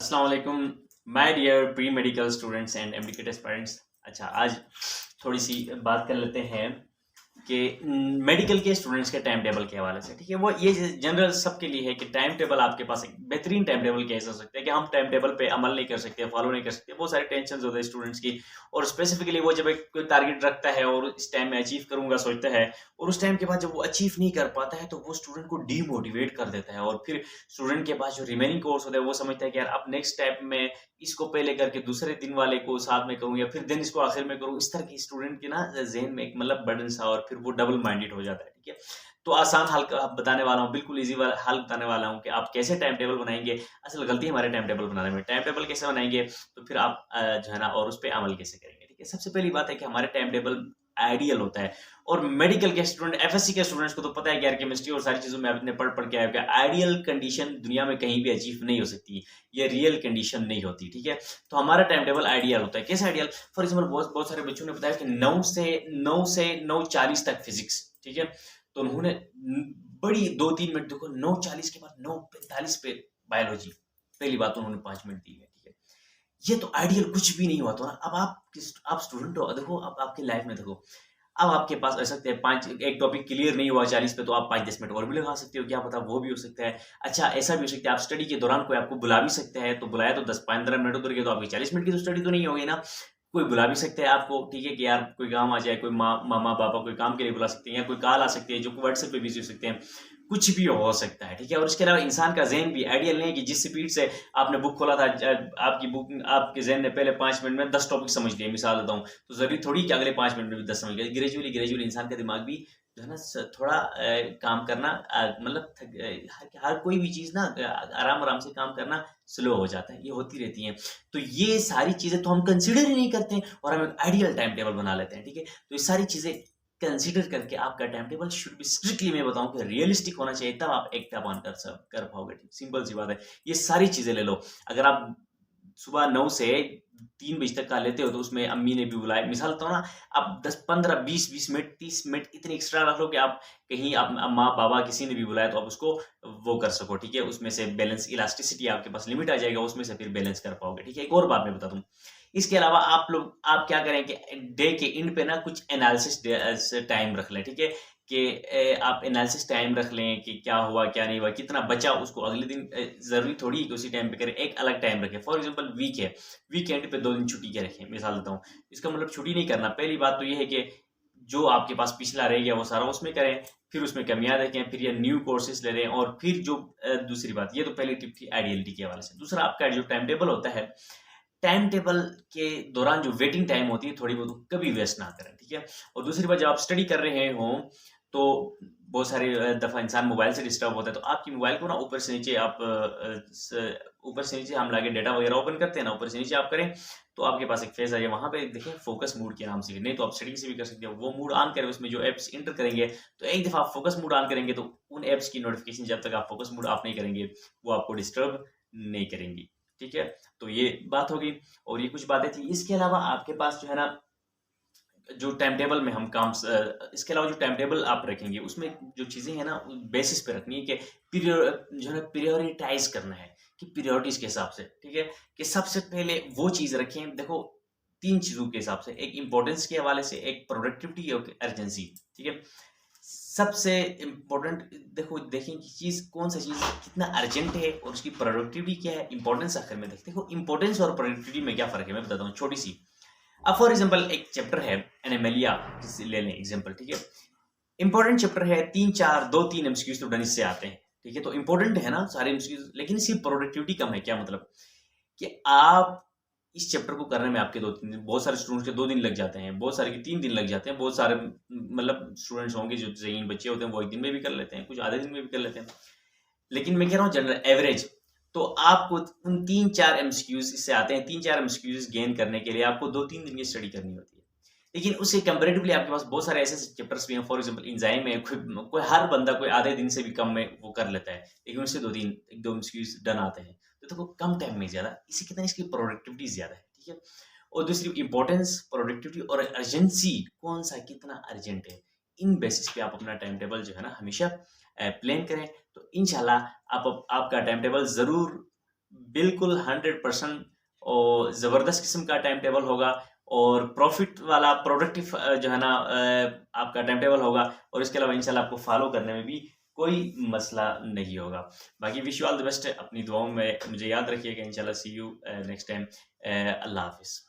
अस्सलाम वालेकुम my dear pre medical students and MDCAT aspirants. अच्छा, आज थोड़ी सी बात कर लेते हैं कि मेडिकल के स्टूडेंट्स के टाइम टेबल के हवाले से। ठीक है, वो ये जनरल सबके लिए है कि टाइम टेबल आपके पास एक बेहतरीन टाइम टेबल कैसे हो सकते हैं कि हम टाइम टेबल पे अमल नहीं कर सकते, फॉलो नहीं कर सकते। बहुत सारे टेंशन होते हैं स्टूडेंट्स की, और स्पेसिफिकली वो जब एक कोई टारगेट रखता है और इस टाइम में अचीव करूंगा सोचता है, और उस टाइम के बाद जब वो अचीव नहीं कर पाता है तो वो स्टूडेंट को डीमोटिवेट कर देता है। और फिर स्टूडेंट के पास जो रिमेनिंग कोर्स होता है वो समझता है कि यार अब नेक्स्ट स्टेप में इसको पहले करके दूसरे दिन वाले को साथ में करूँ, या फिर दिन इसको आखिर में करूँ। इस तरह की स्टूडेंट के ना ज़हन में एक मतलब बर्डन सा, और फिर वो डबल माइंडेड हो जाता है। ठीक है, तो आसान हल बताने वाला हूँ, बिल्कुल ईजी हल बताने वाला हूँ कि आप कैसे टाइम टेबल बनाएंगे। असल गलती हमारे टाइम टेबल बनाने में, टाइम टेबल कैसे बनाएंगे तो फिर आप जो है ना और उस पर अमल कैसे करेंगे। ठीक है, सबसे पहली बात है कि हमारे टाइम टेबल आइडियल होता है। और मेडिकल के स्टूडेंट, एफएससी के स्टूडेंट्स को तो पता है कि यार केमिस्ट्री और सारी चीजों में आपने पढ़ के आया, आइडियल कंडीशन दुनिया में कहीं भी अचीव नहीं हो सकती, ये रियल कंडीशन नहीं होती। ठीक है, तो हमारा टाइम टेबल आइडियल होता है। कैसे आइडियल? फॉर एग्जाम्पल बहुत बहुत सारे बच्चों ने बताया कि 9 से 9:40 तक फिजिक्स। ठीक है, तो उन्होंने बड़ी 2-3 मिनट देखो, 9:40 के बाद 9:45 पे बायोलॉजी, पहली बात तो उन्होंने 5 मिनट दी है। ठीक है, ये तो आइडियल कुछ भी नहीं हुआ। तो अब आप स्टूडेंट हो, देखो अब आपकी लाइफ में देखो, अब आपके पास हो सकते हैं पाँच, एक टॉपिक क्लियर नहीं हुआ 40 पे, तो आप 5-10 मिनट और भी लगा सकते हो, क्या पता वो भी हो सकता है। अच्छा, ऐसा भी हो सकता है आप स्टडी के दौरान कोई आपको बुला भी सकता है, तो बुलाया तो 10-15 मिनट उधर गए, तो आपकी 40 मिनट की तो स्टडी तो नहीं होगी ना। कोई बुला भी सकता है आपको, ठीक है, कि यार कोई काम आ जाए, कोई मामा पापा कोई काम के लिए बुला सकते हैं, या कोई कॉल आ सकती है, जो व्हाट्सएप पे बिजी हो सकते हैं, कुछ भी हो सकता है। ठीक है, और इसके अलावा इंसान का ज़हन भी आइडियल नहीं है कि जिस स्पीड से आपने बुक खोला था, आपकी बुक, आपके ज़हन ने पहले 5 मिनट में 10 टॉपिक समझ लिए, मिसाल देता हूँ, तो ज़रूरी थोड़ी कि अगले 5 मिनट में भी 10 समझ गए। ग्रेजुअली ग्रेजुअली इंसान का दिमाग भी जो है ना थोड़ा काम करना, मतलब हर कोई भी चीज़ ना आराम आराम से काम करना स्लो हो जाता है, ये होती रहती है। तो ये सारी चीज़ें तो हम कंसिडर ही नहीं करते हैं, और हम एक आइडियल टाइम टेबल बना लेते हैं। ठीक है, तो ये सारी चीज़ें कंसीडर करके आपका time table should be strictly, मैं बताऊं कि रियलिस्टिक होना चाहिए, तब आप एक टैप ऑन कर पाओगे। सिंपल सी बात है। ये सारी चीजें ले लो। अगर आप सुबह 9 से 3 बजे तक का लेते हो, तो उसमें अम्मी ने भी बुलाया, मिसाल तो ना, आप 10-15-20-20 मिनट 30 मिनट इतने एक्स्ट्रा रख लो कि आप कहीं आप माँ बाबा किसी ने भी बुलाया तो आप उसको वो कर सको। ठीक है, उसमें से बैलेंस, इलास्टिसिटी आपके पास लिमिट आ जाएगा, उसमें से फिर बैलेंस कर पाओगे। ठीक है, एक और बात मैं बता दूं, इसके अलावा आप क्या करें कि डे के एंड पे ना कुछ एनालिसिस टाइम रख लें। ठीक है, कि आप एनालिसिस टाइम रख लें कि क्या हुआ क्या नहीं हुआ, कितना बचा, उसको अगले दिन जरूरी थोड़ी है कि उसी टाइम पे करें, एक अलग टाइम रखें। फॉर एग्जांपल वीक है, वीकेंड पे 2 दिन छुट्टी के रखें, मिसाल देता हूँ। इसका मतलब छुट्टी नहीं करना। पहली बात तो ये है कि जो आपके पास पिछला रह गया वो सारा उसमें करें, फिर उसमें कमियां देखें, फिर ये न्यू कोर्सेज ले लें, और फिर जो दूसरी बात, ये तो पहली टिप थी आइडियलिटी के हवाले से। दूसरा, आपका जो टाइम टेबल होता है, टाइम टेबल के दौरान जो वेटिंग टाइम होती है थोड़ी बहुत, कभी वेस्ट ना करें। ठीक है, और दूसरी बात, जब आप स्टडी कर रहे हो तो बहुत सारे दफ़ा इंसान मोबाइल से डिस्टर्ब होता है, तो आपकी मोबाइल को ना ऊपर से नीचे आप ऊपर से नीचे हम लाके डेटा वगैरह ओपन करते हैं ना, ऊपर से नीचे आप करें, तो आपके पास एक फेज आ जाए, वहां पे देखें फोकस मूड के नाम से, नहीं तो आप स्टडी से भी कर सकते हो। वो मूड ऑन करें, उसमें जो एप्स इंटर करेंगे, तो एक दफ़ा आप फोकस मूड ऑन करेंगे तो उन एप्स की नोटिफिकेशन जब तक आप फोकस मूड ऑफ नहीं करेंगे वो आपको डिस्टर्ब नहीं करेंगी। ठीक है, तो ये बात होगी, और ये कुछ बातें थी। इसके अलावा आपके पास जो है ना, जो टाइम टेबल में हम काम इसके अलावा जो टाइम टेबल आप रखेंगे उसमें जो चीज़ें हैं ना बेसिस पे रखनी है कि जो है ना प्रियोरिटाइज करना है, कि प्रियोरिटीज के हिसाब से। ठीक है, कि सबसे पहले वो चीज़ रखें। देखो, 3 चीज़ों के हिसाब से, एक इंपॉर्टेंस के हवाले से, एक प्रोडक्टिविटी और अर्जेंसी। ठीक है, सबसे इम्पोर्टेंट देखो, देखें कि चीज़ कौन सा चीज़ कितना अर्जेंट है और उसकी प्रोडक्टिविटी क्या है, इंपॉर्टेंस आखिर में देखो। इंपॉर्टेंस और प्रोडक्टिविटी में क्या फ़र्क है मैं बताता हूँ, छोटी सी। अब फॉर एग्जांपल एक चैप्टर है एनिमेलिया, ले लें एग्जांपल। ठीक है, इंपॉर्टेंट चैप्टर है, 3-4 2-3 एमसीक्यूज तो डन इससे आते हैं। ठीक है, तो इंपॉर्टेंट है ना सारे एमसीक्यूज, लेकिन इसकी प्रोडक्टिविटी कम है। क्या मतलब कि आप इस चैप्टर को करने में आपके 2-3 दिन, बहुत सारे स्टूडेंट्स के 2 दिन लग जाते हैं, बहुत सारे के 3 दिन लग जाते हैं, बहुत सारे मतलब स्टूडेंट्स होंगे जो ज़हीन बच्चे होते हैं वो एक दिन में भी कर लेते हैं, कुछ आधे दिन में भी कर लेते हैं। लेकिन मैं कह रहा हूँ जनरल एवरेज, तो आपको उन 3-4 एमसीक्यूज इससे आते हैं, 3-4 एमसीक्यूज गेन करने के लिए आपको 2-3 दिन की स्टडी करनी होती है। लेकिन उससे कंपैरेटिवली आपके पास बहुत सारे ऐसे चैप्टर्स भी हैं, फॉर एग्जांपल एंजाइम है, कोई हर बंदा कोई आधे दिन से भी कम में वो कर लेता है, लेकिन उससे 1-2 एमसीक्यूज डन आते हैं। तो देखो, कम टाइम में ज़्यादा, इसी कितना इसकी प्रोडक्टिविटी ज़्यादा है। ठीक है, और दूसरी इंपॉर्टेंस, प्रोडक्टिविटी और अर्जेंसी, कौन सा कितना अर्जेंट है, इन बेसिस पे आप अपना टाइम टेबल जो है ना हमेशा प्लान करें। तो इंशाल्लाह आपका टाइम टेबल ज़रूर बिल्कुल 100% और ज़बरदस्त किस्म का टाइम टेबल होगा और प्रॉफिट वाला प्रोडक्टिव जो है ना आपका टाइम टेबल होगा और इसके अलावा इंशाल्लाह आपको फॉलो करने में भी कोई मसला नहीं होगा। बाकी wish you all the best, अपनी दुआओं में मुझे याद रखिएगा। इंशाल्लाह सी यू नेक्स्ट टाइम। अल्लाह हाफ़िज़।